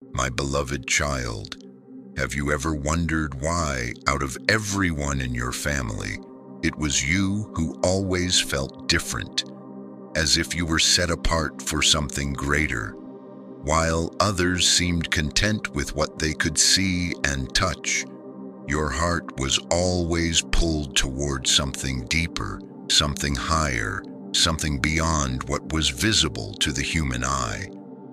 My beloved child, have you ever wondered why, out of everyone in your family, it was you who always felt different, as if you were set apart for something greater, while others seemed content with what they could see and touch? Your heart was always pulled toward something deeper, something higher, something beyond what was visible to the human eye.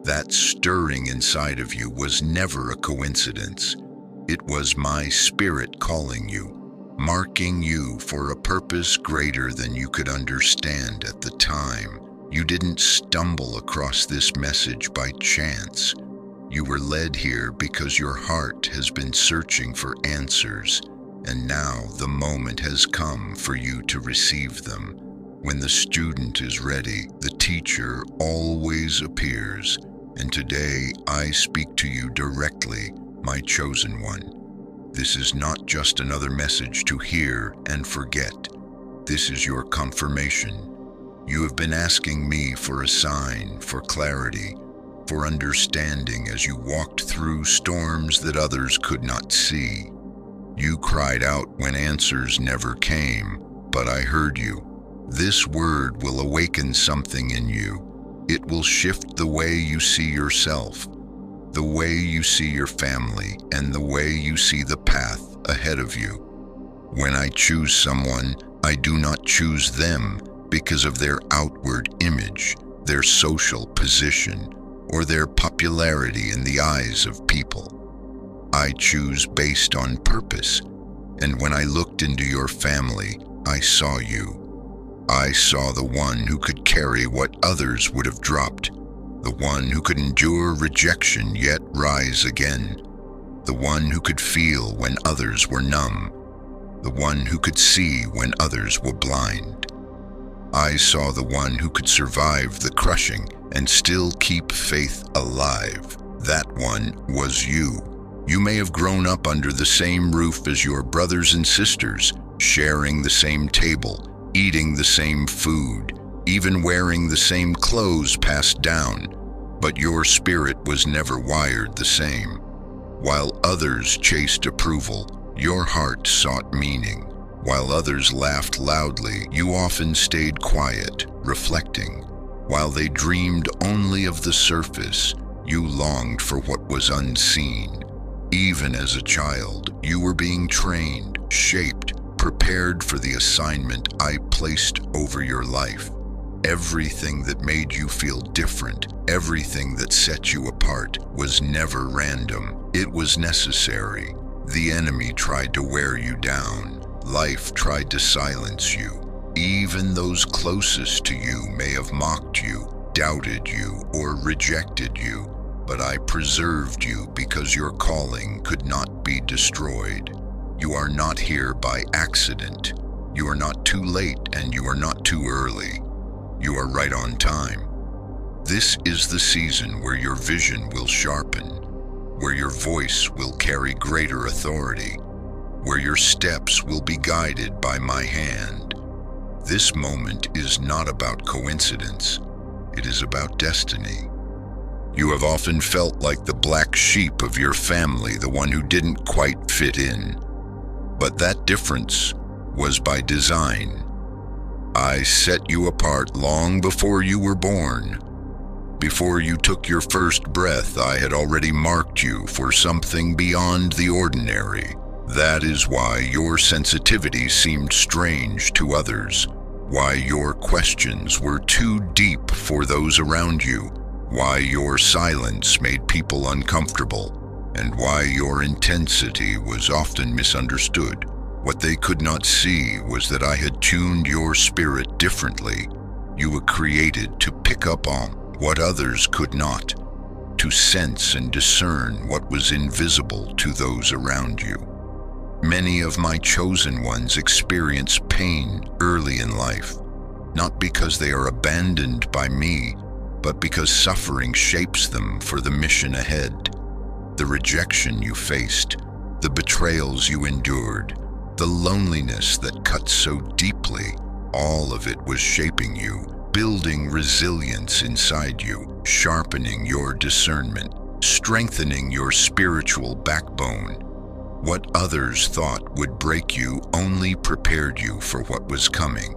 That stirring inside of you was never a coincidence. It was my spirit calling you, marking you for a purpose greater than you could understand at the time. You didn't stumble across this message by chance. You were led here because your heart has been searching for answers, and now the moment has come for you to receive them. When the student is ready, the teacher always appears. And today I speak to you directly, my chosen one. This is not just another message to hear and forget. This is your confirmation. You have been asking me for a sign, for clarity, for understanding as you walked through storms that others could not see. You cried out when answers never came, but I heard you. This word will awaken something in you. It will shift the way you see yourself, the way you see your family, and the way you see the path ahead of you. When I choose someone, I do not choose them because of their outward image, their social position, or their popularity in the eyes of people. I choose based on purpose, and when I looked into your family, I saw you. I saw the one who could carry what others would have dropped, the one who could endure rejection yet rise again, the one who could feel when others were numb, the one who could see when others were blind. I saw the one who could survive the crushing and still keep faith alive. That one was you. You may have grown up under the same roof as your brothers and sisters, sharing the same table, eating the same food, even wearing the same clothes passed down, but your spirit was never wired the same. While others chased approval, your heart sought meaning. While others laughed loudly, you often stayed quiet, reflecting. While they dreamed only of the surface, you longed for what was unseen. Even as a child, you were being trained, shaped, prepared for the assignment I placed over your life. Everything that made you feel different, everything that set you apart, was never random. It was necessary. The enemy tried to wear you down. Life tried to silence you. Even those closest to you may have mocked you, doubted you, or rejected you, but I preserved you because your calling could not be destroyed. You are not here by accident. You are not too late and you are not too early. You are right on time. This is the season where your vision will sharpen, where your voice will carry greater authority, where your steps will be guided by my hand. This moment is not about coincidence. It is about destiny. You have often felt like the black sheep of your family, the one who didn't quite fit in. But that difference was by design. I set you apart long before you were born. Before you took your first breath, I had already marked you for something beyond the ordinary. That is why your sensitivity seemed strange to others, why your questions were too deep for those around you, why your silence made people uncomfortable, and why your intensity was often misunderstood. What they could not see was that I had tuned your spirit differently. You were created to pick up on what others could not, to sense and discern what was invisible to those around you. Many of my chosen ones experience pain early in life, not because they are abandoned by me, but because suffering shapes them for the mission ahead. The rejection you faced, the betrayals you endured, the loneliness that cut so deeply, all of it was shaping you, building resilience inside you, sharpening your discernment. strengthening your spiritual backbone. What others thought would break you only prepared you for what was coming.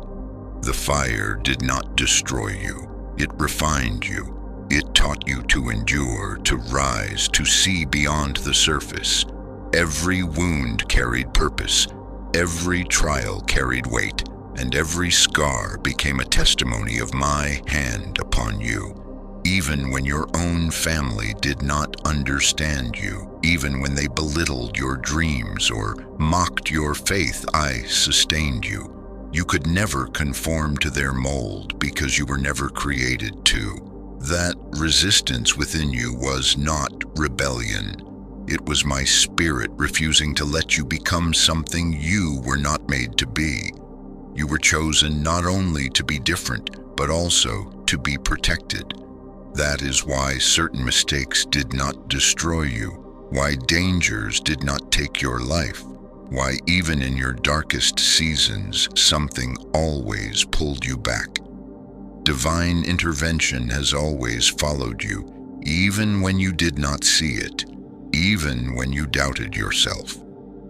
The fire did not destroy you, it refined you. It taught you to endure, to rise, to see beyond the surface. Every wound carried purpose, every trial carried weight, and every scar became a testimony of my hand upon you. Even when your own family did not understand you, even when they belittled your dreams or mocked your faith, I sustained you. You could never conform to their mold because you were never created to. That resistance within you was not rebellion. It was my spirit refusing to let you become something you were not made to be. You were chosen not only to be different, but also to be protected. That is why certain mistakes did not destroy you, why dangers did not take your life, why even in your darkest seasons, something always pulled you back. Divine intervention has always followed you, even when you did not see it, even when you doubted yourself.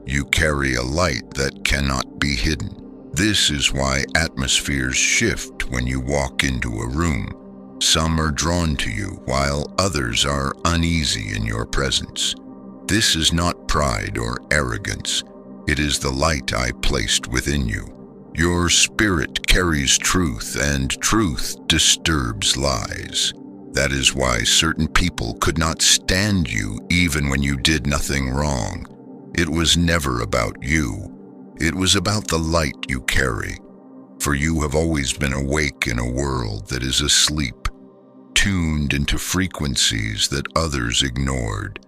You carry a light that cannot be hidden. This is why atmospheres shift when you walk into a room. Some are drawn to you, while others are uneasy in your presence. This is not pride or arrogance. It is the light I placed within you. Your spirit carries truth, and truth disturbs lies. That is why certain people could not stand you even when you did nothing wrong. It was never about you. It was about the light you carry. For you have always been awake in a world that is asleep, tuned into frequencies that others ignored,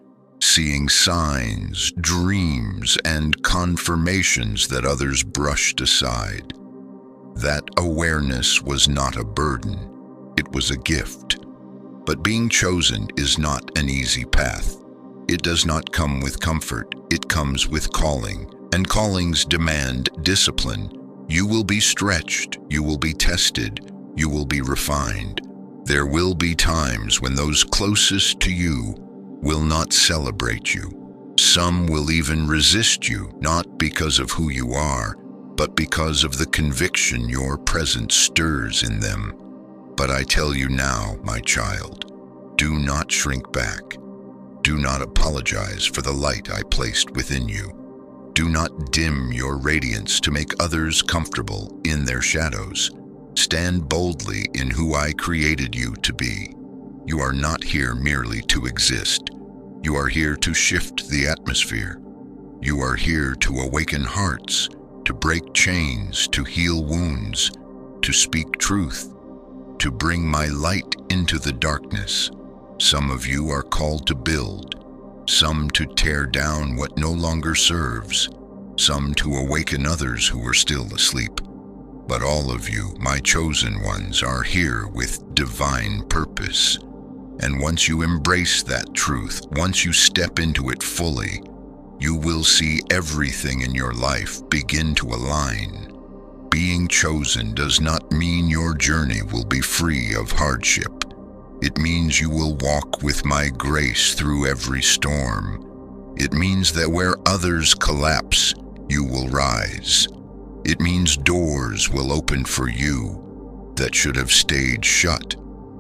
seeing signs, dreams, and confirmations that others brushed aside. That awareness was not a burden, it was a gift. But being chosen is not an easy path. It does not come with comfort, it comes with calling, and callings demand discipline. You will be stretched, you will be tested, you will be refined. There will be times when those closest to you will not celebrate you. Some will even resist you, not because of who you are, but because of the conviction your presence stirs in them. But I tell you now, my child, do not shrink back. Do not apologize for the light I placed within you. Do not dim your radiance to make others comfortable in their shadows. Stand boldly in who I created you to be. You are not here merely to exist. You are here to shift the atmosphere. You are here to awaken hearts, to break chains, to heal wounds, to speak truth, to bring my light into the darkness. Some of you are called to build, some to tear down what no longer serves, some to awaken others who are still asleep. But all of you, my chosen ones, are here with divine purpose. And once you embrace that truth, once you step into it fully, you will see everything in your life begin to align. Being chosen does not mean your journey will be free of hardship. It means you will walk with my grace through every storm. It means that where others collapse, you will rise. It means doors will open for you that should have stayed shut.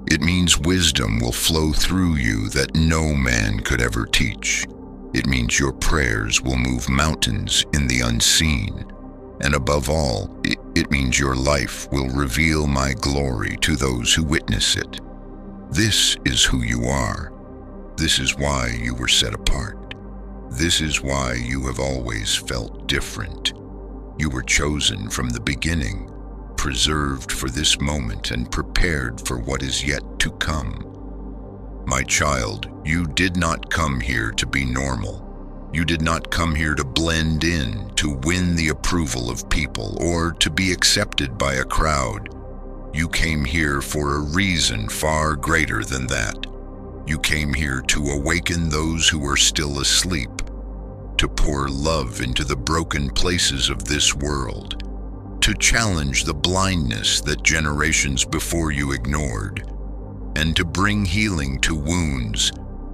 It means wisdom will flow through you that no man could ever teach. It means your prayers will move mountains in the unseen. And above all, it means your life will reveal my glory to those who witness it. This is who you are. This is why you were set apart. This is why you have always felt different. You were chosen from the beginning, preserved for this moment and prepared for what is yet to come. My child, you did not come here to be normal. You did not come here to blend in, to win the approval of people, or to be accepted by a crowd. You came here for a reason far greater than that. You came here to awaken those who are still asleep, to pour love into the broken places of this world, to challenge the blindness that generations before you ignored, and to bring healing to wounds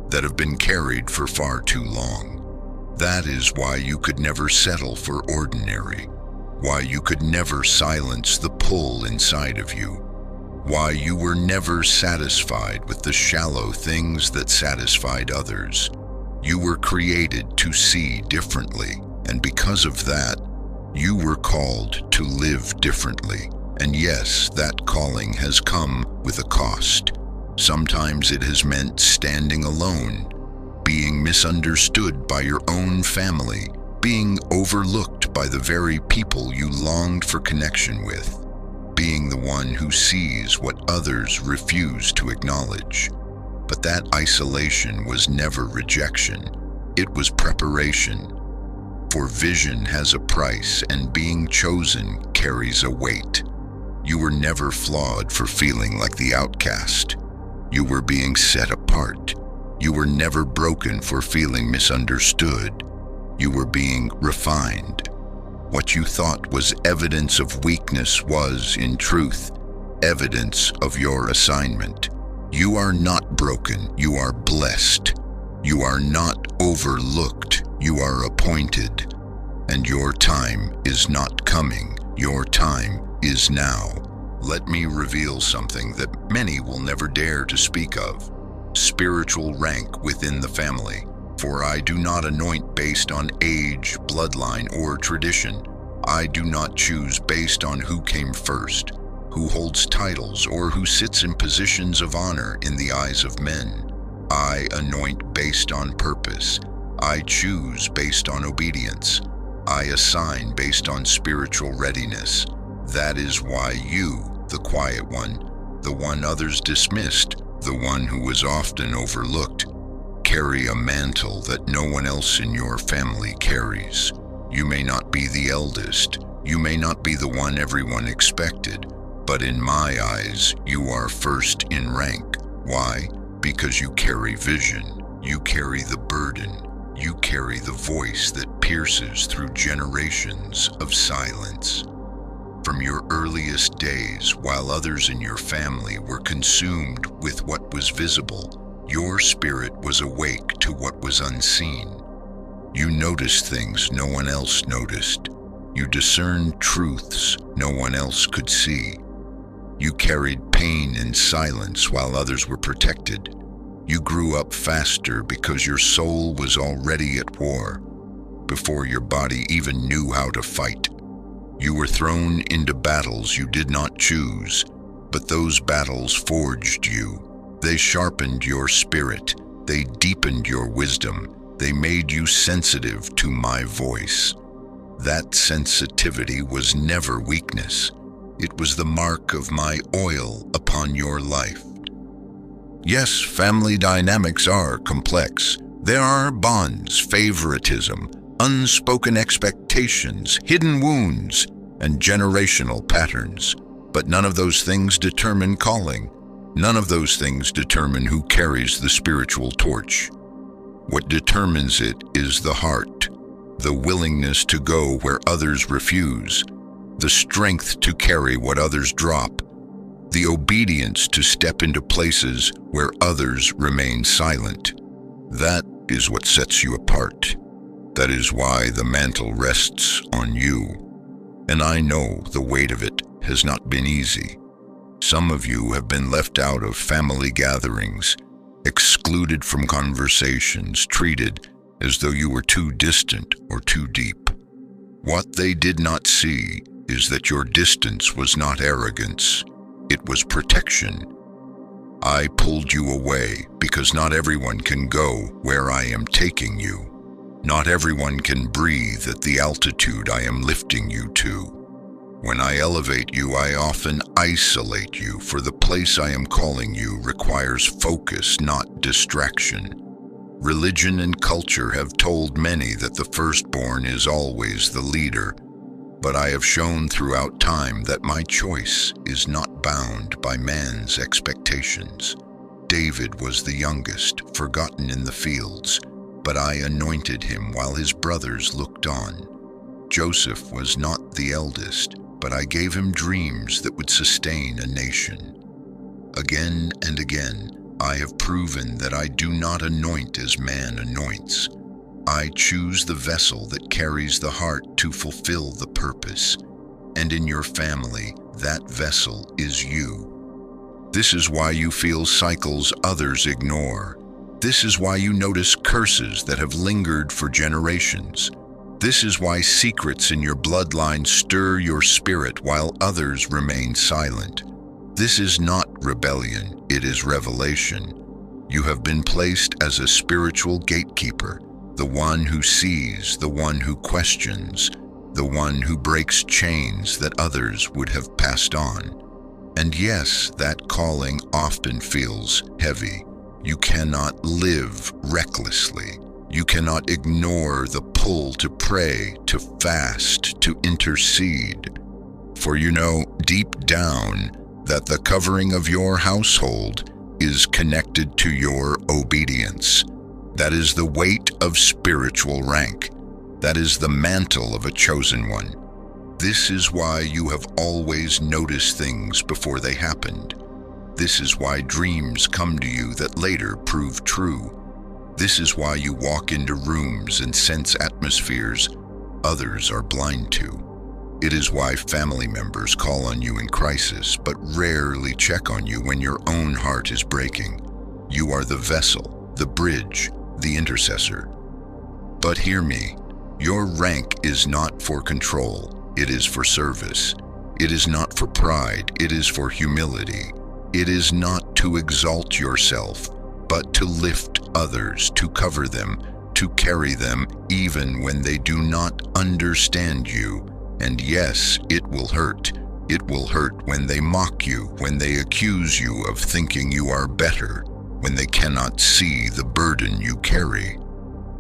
that have been carried for far too long. That is why you could never settle for ordinary, why you could never silence the pull inside of you, why you were never satisfied with the shallow things that satisfied others. You were created to see differently, and because of that, you were called to live differently. And yes, that calling has come with a cost. Sometimes it has meant standing alone, being misunderstood by your own family, being overlooked by the very people you longed for connection with, being the one who sees what others refuse to acknowledge. But that isolation was never rejection. It was preparation. For vision has a price, and being chosen carries a weight. You were never flawed for feeling like the outcast. You were being set apart. You were never broken for feeling misunderstood. You were being refined. What you thought was evidence of weakness was, in truth, evidence of your assignment. You are not broken, you are blessed. You are not overlooked, you are appointed. And your time is not coming, your time is now. Let me reveal something that many will never dare to speak of: spiritual rank within the family. For I do not anoint based on age, bloodline, or tradition. I do not choose based on who came first, who holds titles, or who sits in positions of honor in the eyes of men. I anoint based on purpose. I choose based on obedience. I assign based on spiritual readiness. That is why you, the quiet one, the one others dismissed, the one who was often overlooked, carry a mantle that no one else in your family carries. You may not be the eldest, you may not be the one everyone expected, but in my eyes, you are first in rank. Why? Because you carry vision, you carry the burden, you carry the voice that pierces through generations of silence. From your earliest days, while others in your family were consumed with what was visible, your spirit was awake to what was unseen. You noticed things no one else noticed. You discerned truths no one else could see. You carried pain in silence while others were protected. You grew up faster because your soul was already at war, before your body even knew how to fight. You were thrown into battles you did not choose, but those battles forged you. They sharpened your spirit. They deepened your wisdom. They made you sensitive to my voice. That sensitivity was never weakness. It was the mark of my oil upon your life. Yes, family dynamics are complex. There are bonds, favoritism, unspoken expectations, hidden wounds, and generational patterns. But none of those things determine calling. None of those things determine who carries the spiritual torch. What determines it is the heart, the willingness to go where others refuse, the strength to carry what others drop, the obedience to step into places where others remain silent. That is what sets you apart. That is why the mantle rests on you. And I know the weight of it has not been easy. Some of you have been left out of family gatherings, excluded from conversations, treated as though you were too distant or too deep. What they did not see is that your distance was not arrogance, it was protection. I pulled you away because not everyone can go where I am taking you. Not everyone can breathe at the altitude I am lifting you to. When I elevate you, I often isolate you, for the place I am calling you requires focus, not distraction. Religion and culture have told many that the firstborn is always the leader, but I have shown throughout time that my choice is not bound by man's expectations. David was the youngest, forgotten in the fields, but I anointed him while his brothers looked on. Joseph was not the eldest, but I gave him dreams that would sustain a nation. Again and again, I have proven that I do not anoint as man anoints. I choose the vessel that carries the heart to fulfill the purpose. And in your family, that vessel is you. This is why you feel cycles others ignore. This is why you notice curses that have lingered for generations. This is why secrets in your bloodline stir your spirit while others remain silent. This is not rebellion, it is revelation. You have been placed as a spiritual gatekeeper, the one who sees, the one who questions, the one who breaks chains that others would have passed on. And yes, that calling often feels heavy. You cannot live recklessly. You cannot ignore the pull to pray, to fast, to intercede. For you know deep down that the covering of your household is connected to your obedience. That is the weight of spiritual rank. That is the mantle of a chosen one. This is why you have always noticed things before they happened. This is why dreams come to you that later prove true. This is why you walk into rooms and sense atmospheres others are blind to. It is why family members call on you in crisis, but rarely check on you when your own heart is breaking. You are the vessel, the bridge, the intercessor. But hear me, your rank is not for control, it is for service. It is not for pride, it is for humility. It is not to exalt yourself, but to lift others, to cover them, to carry them even when they do not understand you. And yes, it will hurt. It will hurt when they mock you, when they accuse you of thinking you are better, when they cannot see the burden you carry.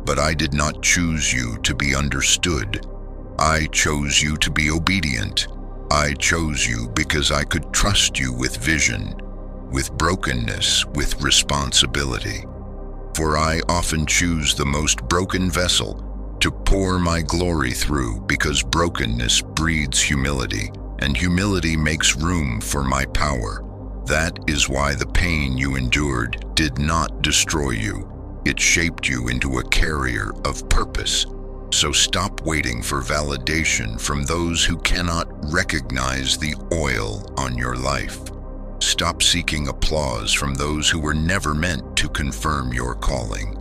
But I did not choose you to be understood. I chose you to be obedient. I chose you because I could trust you with vision, with brokenness, with responsibility. For I often choose the most broken vessel to pour my glory through, because brokenness breeds humility, and humility makes room for my power. That is why the pain you endured did not destroy you. It shaped you into a carrier of purpose. So stop waiting for validation from those who cannot recognize the oil on your life. Stop seeking applause from those who were never meant to confirm your calling.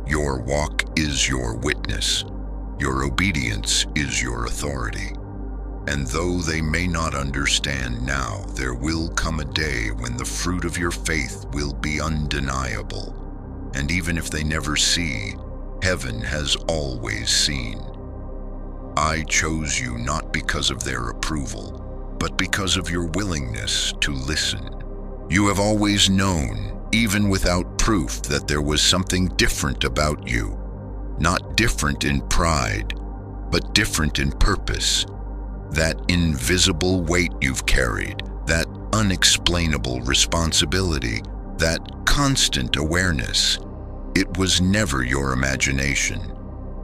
Your walk is your witness. Your obedience is your authority. And though they may not understand now, there will come a day when the fruit of your faith will be undeniable. And even if they never see, heaven has always seen. I chose you not because of their approval, but because of your willingness to listen. You have always known, even without proof, that there was something different about you. Not different in pride, but different in purpose. That invisible weight you've carried, that unexplainable responsibility, that constant awareness. It was never your imagination.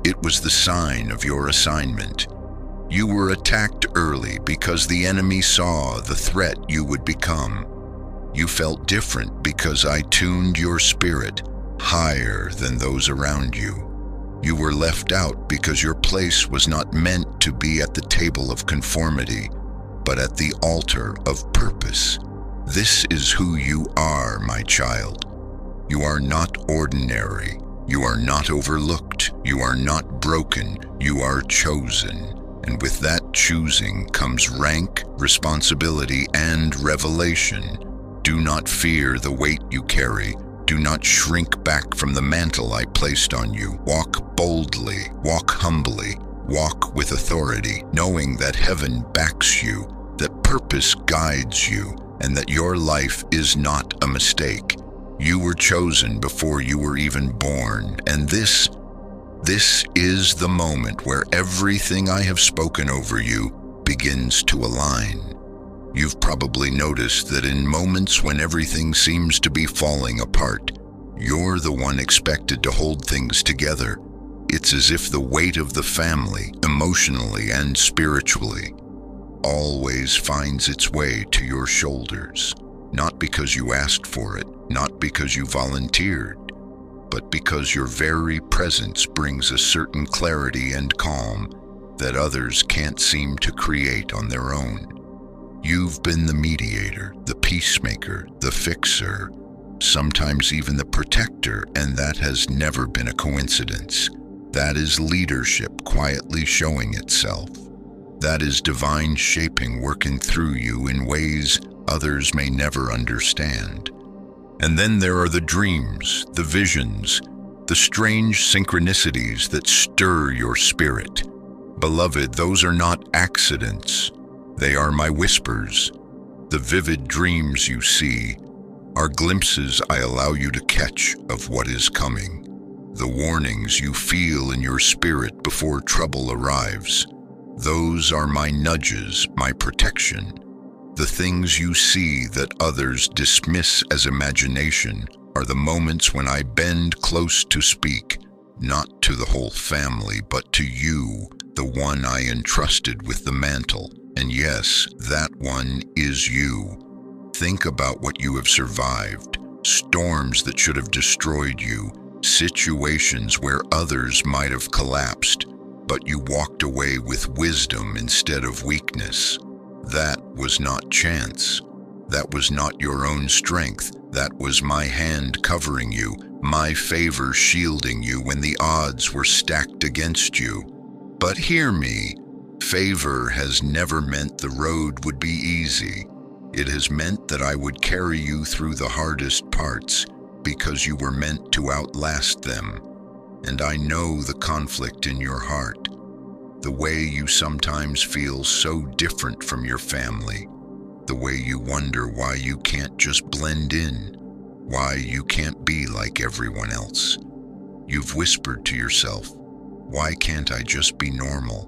It was the sign of your assignment. You were attacked early because the enemy saw the threat you would become. You felt different because I tuned your spirit higher than those around you. You were left out because your place was not meant to be at the table of conformity, but at the altar of purpose. This is who you are, my child. You are not ordinary. You are not overlooked. You are not broken. You are chosen. And with that choosing comes rank, responsibility, and revelation. Do not fear the weight you carry. Do not shrink back from the mantle I placed on you. Walk boldly, walk humbly, walk with authority, knowing that heaven backs you, that purpose guides you, and that your life is not a mistake. You were chosen before you were even born, and this is the moment where everything I have spoken over you begins to align. You've probably noticed that in moments when everything seems to be falling apart, you're the one expected to hold things together. It's as if the weight of the family, emotionally and spiritually, always finds its way to your shoulders. Not because you asked for it, not because you volunteered, but because your very presence brings a certain clarity and calm that others can't seem to create on their own. You've been the mediator, the peacemaker, the fixer, sometimes even the protector, and that has never been a coincidence. That is leadership quietly showing itself. That is divine shaping working through you in ways others may never understand. And then there are the dreams, the visions, the strange synchronicities that stir your spirit. Beloved, those are not accidents. They are my whispers. The vivid dreams you see are glimpses I allow you to catch of what is coming. The warnings you feel in your spirit before trouble arrives. Those are my nudges, my protection. The things you see that others dismiss as imagination are the moments when I bend close to speak, not to the whole family, but to you, the one I entrusted with the mantle. And yes, that one is you. Think about what you have survived, storms that should have destroyed you, situations where others might have collapsed, but you walked away with wisdom instead of weakness. That was not chance. That was not your own strength. That was my hand covering you, my favor shielding you when the odds were stacked against you. But hear me, favor has never meant the road would be easy. It has meant that I would carry you through the hardest parts because you were meant to outlast them. And I know the conflict in your heart. The way you sometimes feel so different from your family, the way you wonder why you can't just blend in, why you can't be like everyone else. You've whispered to yourself, why can't I just be normal?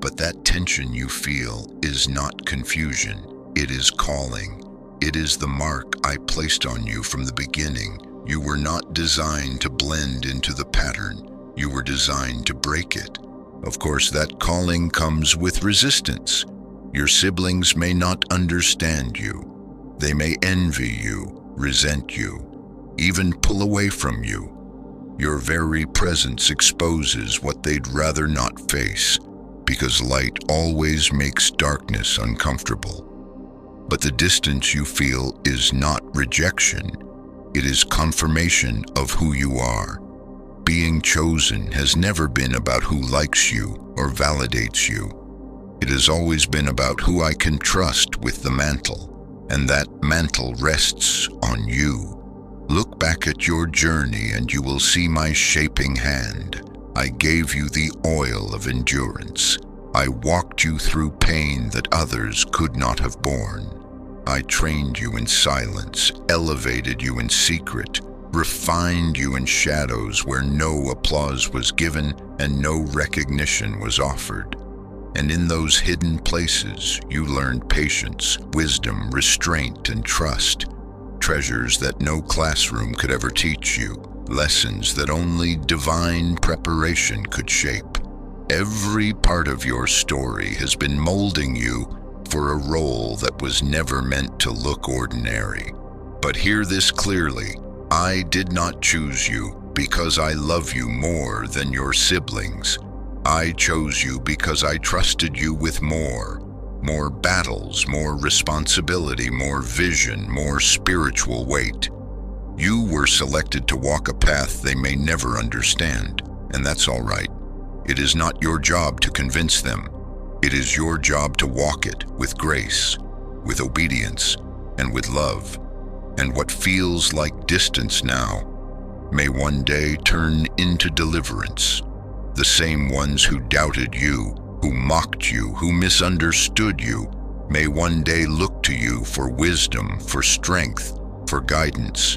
But that tension you feel is not confusion, it is calling. It is the mark I placed on you from the beginning. You were not designed to blend into the pattern, you were designed to break it. Of course, that calling comes with resistance. Your siblings may not understand you. They may envy you, resent you, even pull away from you. Your very presence exposes what they'd rather not face, because light always makes darkness uncomfortable. But the distance you feel is not rejection. It is confirmation of who you are. Being chosen has never been about who likes you or validates you. It has always been about who I can trust with the mantle, and that mantle rests on you. Look back at your journey and you will see my shaping hand. I gave you the oil of endurance. I walked you through pain that others could not have borne. I trained you in silence, elevated you in secret, refined you in shadows where no applause was given and no recognition was offered. And in those hidden places, you learned patience, wisdom, restraint, and trust. Treasures that no classroom could ever teach you, lessons that only divine preparation could shape. Every part of your story has been molding you for a role that was never meant to look ordinary. But hear this clearly. I did not choose you because I love you more than your siblings. I chose you because I trusted you with more battles, more responsibility, more vision, more spiritual weight. You were selected to walk a path they may never understand, and that's all right. It is not your job to convince them. It is your job to walk it with grace, with obedience, and with love. And what feels like distance now may one day turn into deliverance. The same ones who doubted you, who mocked you, who misunderstood you, may one day look to you for wisdom, for strength, for guidance.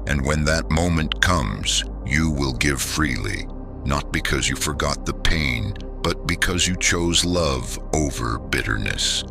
And when that moment comes, you will give freely, not because you forgot the pain, but because you chose love over bitterness.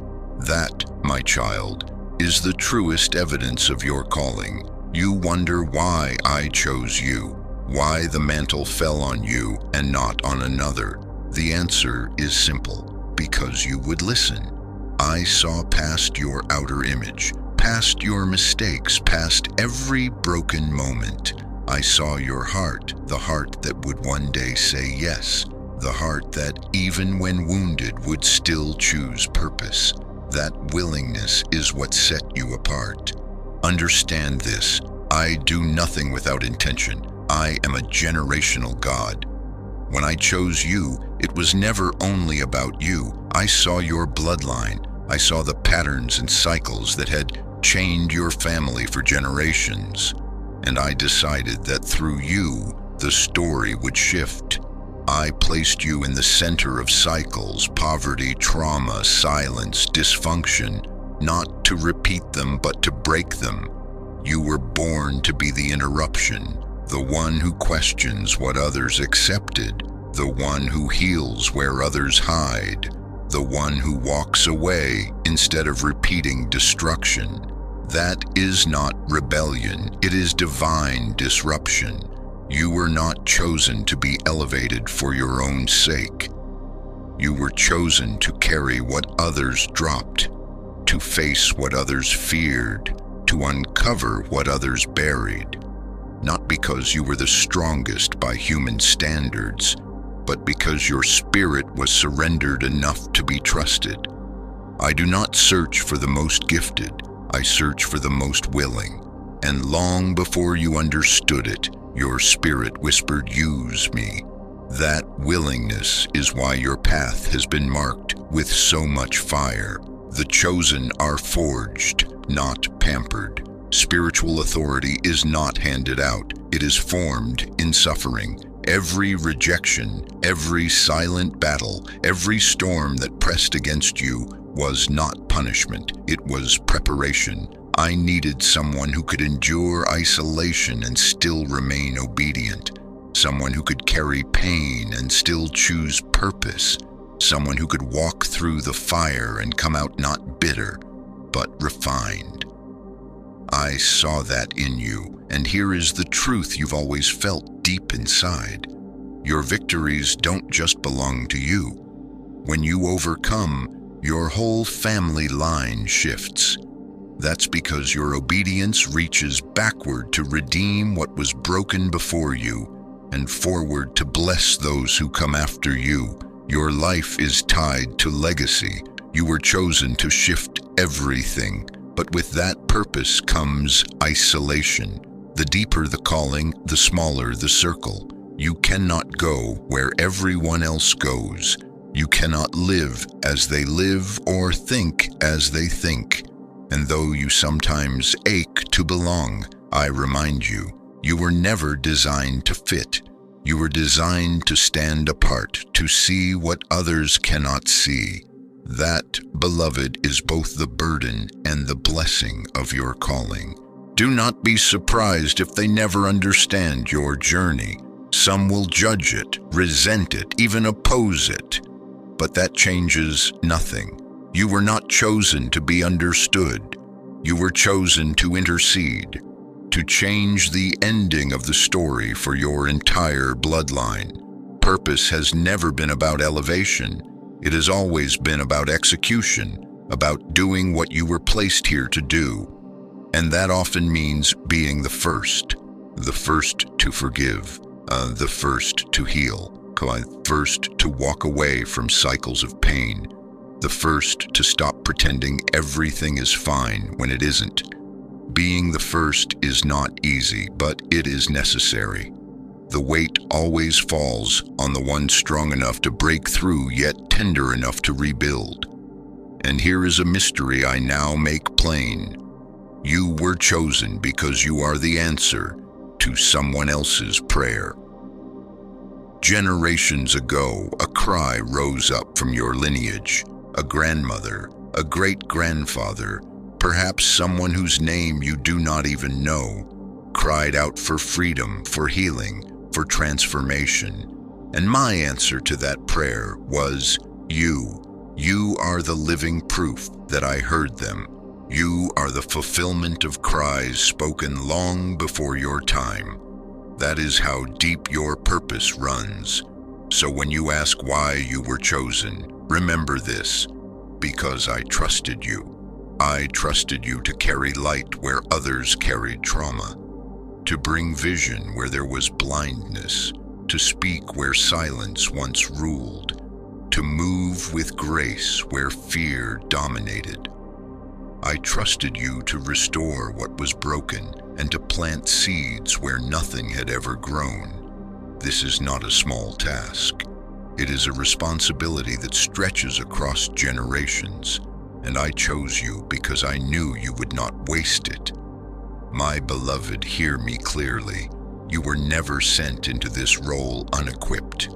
That, my child, is the truest evidence of your calling. You wonder why I chose you, why the mantle fell on you and not on another. The answer is simple, because you would listen. I saw past your outer image, past your mistakes, past every broken moment. I saw your heart, the heart that would one day say yes, the heart that, even when wounded, would still choose purpose. That willingness is what set you apart. Understand this, I do nothing without intention. I am a generational God. When I chose you, it was never only about you. I saw your bloodline. I saw the patterns and cycles that had chained your family for generations. And I decided that through you, the story would shift. I placed you in the center of cycles, poverty, trauma, silence, dysfunction, not to repeat them, but to break them. You were born to be the interruption, the one who questions what others accepted, the one who heals where others hide, the one who walks away instead of repeating destruction. That is not rebellion, it is divine disruption. You were not chosen to be elevated for your own sake. You were chosen to carry what others dropped, to face what others feared, to uncover what others buried. Not because you were the strongest by human standards, but because your spirit was surrendered enough to be trusted. I do not search for the most gifted, I search for the most willing. And long before you understood it, your spirit whispered, "Use me." That willingness is why your path has been marked with so much fire. The chosen are forged, not pampered. Spiritual authority is not handed out, it is formed in suffering. Every rejection, every silent battle, every storm that pressed against you was not punishment, it was preparation. I needed someone who could endure isolation and still remain obedient, someone who could carry pain and still choose purpose, someone who could walk through the fire and come out not bitter, but refined. I saw that in you, and here is the truth you've always felt deep inside. Your victories don't just belong to you. When you overcome, your whole family line shifts. That's because your obedience reaches backward to redeem what was broken before you, and forward to bless those who come after you. Your life is tied to legacy. You were chosen to shift everything, but with that purpose comes isolation. The deeper the calling, the smaller the circle. You cannot go where everyone else goes. You cannot live as they live or think as they think. And though you sometimes ache to belong, I remind you, you were never designed to fit. You were designed to stand apart, to see what others cannot see. That, beloved, is both the burden and the blessing of your calling. Do not be surprised if they never understand your journey. Some will judge it, resent it, even oppose it. But that changes nothing. You were not chosen to be understood. You were chosen to intercede, to change the ending of the story for your entire bloodline. Purpose has never been about elevation. It has always been about execution, about doing what you were placed here to do. And that often means being the first to forgive, the first to heal, the first to walk away from cycles of pain, the first to stop pretending everything is fine when it isn't. Being the first is not easy, but it is necessary. The weight always falls on the one strong enough to break through, yet tender enough to rebuild. And here is a mystery I now make plain. You were chosen because you are the answer to someone else's prayer. Generations ago, a cry rose up from your lineage. A grandmother, a great-grandfather, perhaps someone whose name you do not even know, cried out for freedom, for healing, for transformation. And my answer to that prayer was, you. You are the living proof that I heard them. You are the fulfillment of cries spoken long before your time. That is how deep your purpose runs. So when you ask why you were chosen, remember this: because I trusted you. I trusted you to carry light where others carried trauma, to bring vision where there was blindness, to speak where silence once ruled, to move with grace where fear dominated. I trusted you to restore what was broken and to plant seeds where nothing had ever grown. This is not a small task. It is a responsibility that stretches across generations, and I chose you because I knew you would not waste it. My beloved, hear me clearly. You were never sent into this role unequipped.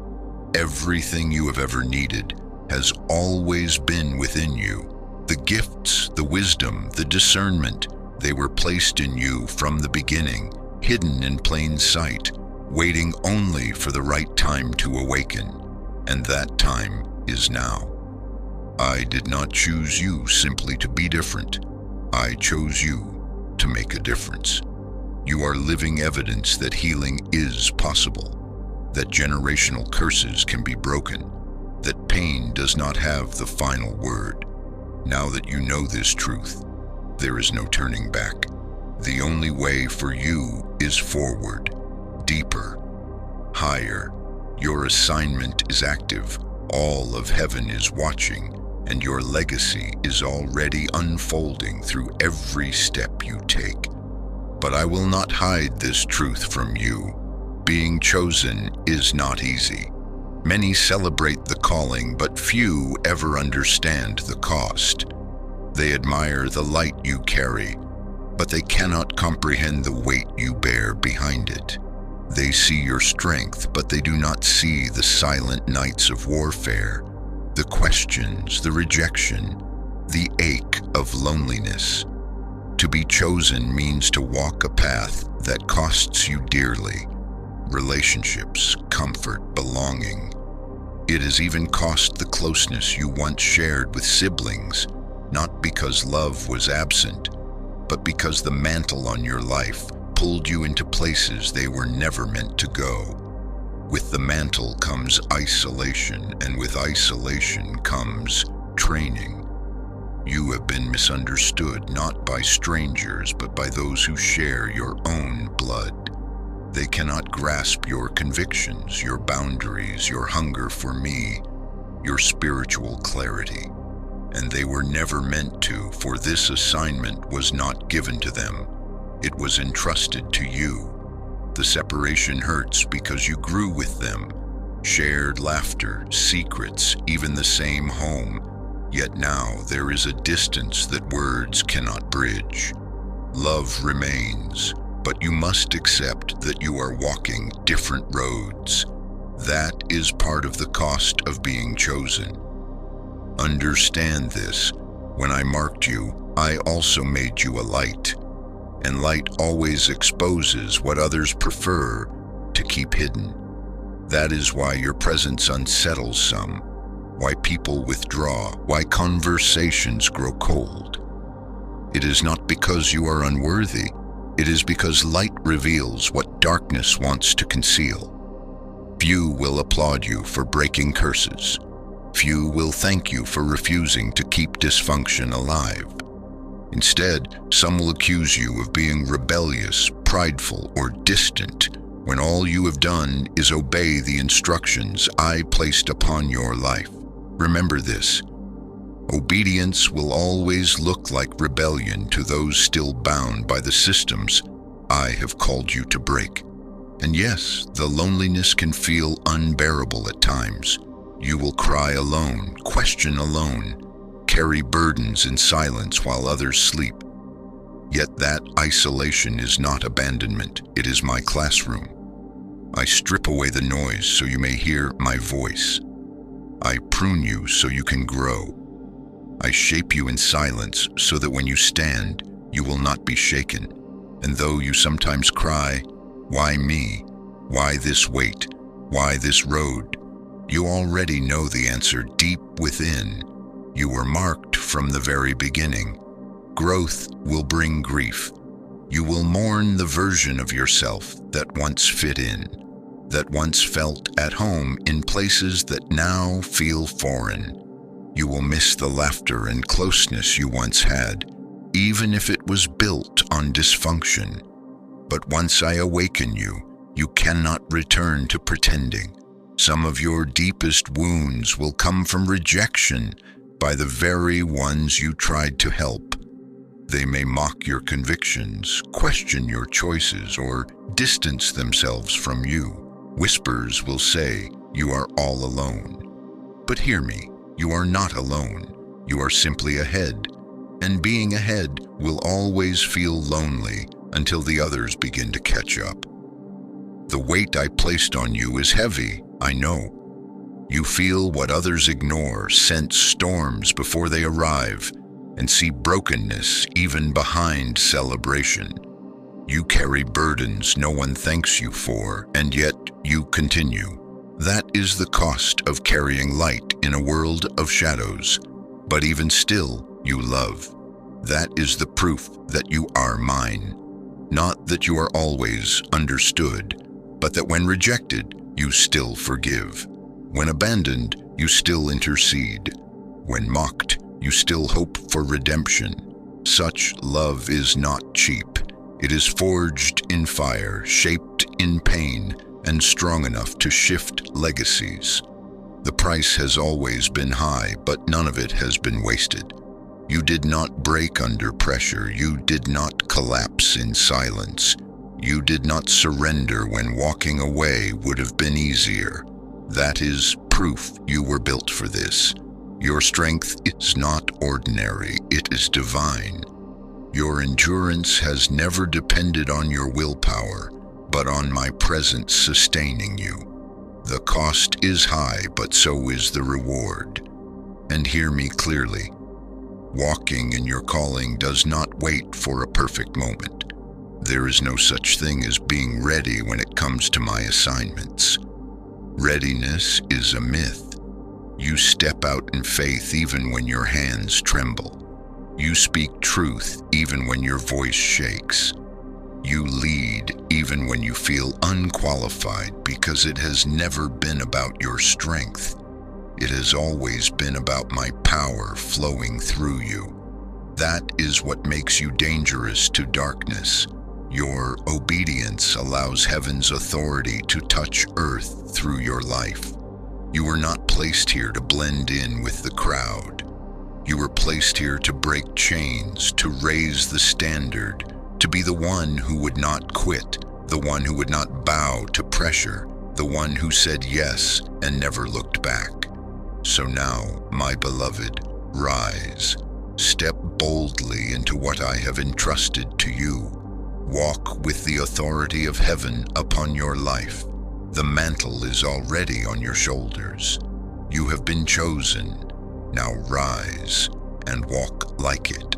Everything you have ever needed has always been within you. The gifts, the wisdom, the discernment, they were placed in you from the beginning, hidden in plain sight, waiting only for the right time to awaken. And that time is now. I did not choose you simply to be different. I chose you to make a difference. You are living evidence that healing is possible, that generational curses can be broken, that pain does not have the final word. Now that you know this truth, there is no turning back. The only way for you is forward, deeper, higher. Your assignment is active. All of heaven is watching, and your legacy is already unfolding through every step you take. But I will not hide this truth from you. Being chosen is not easy. Many celebrate the calling, but few ever understand the cost. They admire the light you carry, but they cannot comprehend the weight you bear behind it. They see your strength, but they do not see the silent nights of warfare, the questions, the rejection, the ache of loneliness. To be chosen means to walk a path that costs you dearly. Relationships, comfort, belonging. It has even cost the closeness you once shared with siblings, not because love was absent, but because the mantle on your life pulled you into places they were never meant to go. With the mantle comes isolation, and with isolation comes training. You have been misunderstood not by strangers, but by those who share your own blood. They cannot grasp your convictions, your boundaries, your hunger for me, your spiritual clarity. And they were never meant to, for this assignment was not given to them. It was entrusted to you. The separation hurts because you grew with them, shared laughter, secrets, even the same home. Yet now there is a distance that words cannot bridge. Love remains, but you must accept that you are walking different roads. That is part of the cost of being chosen. Understand this. When I marked you, I also made you a light. And light always exposes what others prefer to keep hidden. That is why your presence unsettles some, why people withdraw, why conversations grow cold. It is not because you are unworthy. It is because light reveals what darkness wants to conceal. Few will applaud you for breaking curses. Few will thank you for refusing to keep dysfunction alive. Instead, some will accuse you of being rebellious, prideful, or distant, when all you have done is obey the instructions I placed upon your life. Remember this. Obedience will always look like rebellion to those still bound by the systems I have called you to break. And yes, the loneliness can feel unbearable at times. You will cry alone, question alone, carry burdens in silence while others sleep. Yet that isolation is not abandonment, it is my classroom. I strip away the noise so you may hear my voice. I prune you so you can grow. I shape you in silence so that when you stand, you will not be shaken. And though you sometimes cry, "Why me? Why this weight? Why this road?" you already know the answer deep within. You were marked from the very beginning. Growth will bring grief. You will mourn the version of yourself that once fit in, that once felt at home in places that now feel foreign. You will miss the laughter and closeness you once had, even if it was built on dysfunction. But once I awaken you, you cannot return to pretending. Some of your deepest wounds will come from rejection by the very ones you tried to help. They may mock your convictions, question your choices, or distance themselves from you. Whispers will say, "You are all alone." But hear me, you are not alone. You are simply ahead. And being ahead will always feel lonely until the others begin to catch up. The weight I placed on you is heavy, I know. You feel what others ignore, sense storms before they arrive, and see brokenness even behind celebration. You carry burdens no one thanks you for, and yet you continue. That is the cost of carrying light in a world of shadows. But even still, you love. That is the proof that you are mine. Not that you are always understood, but that when rejected, you still forgive. When abandoned, you still intercede. When mocked, you still hope for redemption. Such love is not cheap. It is forged in fire, shaped in pain, and strong enough to shift legacies. The price has always been high, but none of it has been wasted. You did not break under pressure. You did not collapse in silence. You did not surrender when walking away would have been easier. That is proof you were built for this. Your strength is not ordinary, it is divine. Your endurance has never depended on your willpower, but on my presence sustaining you. The cost is high, but so is the reward. And hear me clearly. Walking in your calling does not wait for a perfect moment. There is no such thing as being ready when it comes to my assignments. Readiness is a myth. You step out in faith even when your hands tremble. You speak truth even when your voice shakes. You lead even when you feel unqualified, because it has never been about your strength. It has always been about my power flowing through you. That is what makes you dangerous to darkness. Your obedience allows heaven's authority to touch earth through your life. You were not placed here to blend in with the crowd. You were placed here to break chains, to raise the standard, to be the one who would not quit, the one who would not bow to pressure, the one who said yes and never looked back. So now, my beloved, rise. Step boldly into what I have entrusted to you. Walk with the authority of heaven upon your life. The mantle is already on your shoulders. You have been chosen. Now rise and walk like it.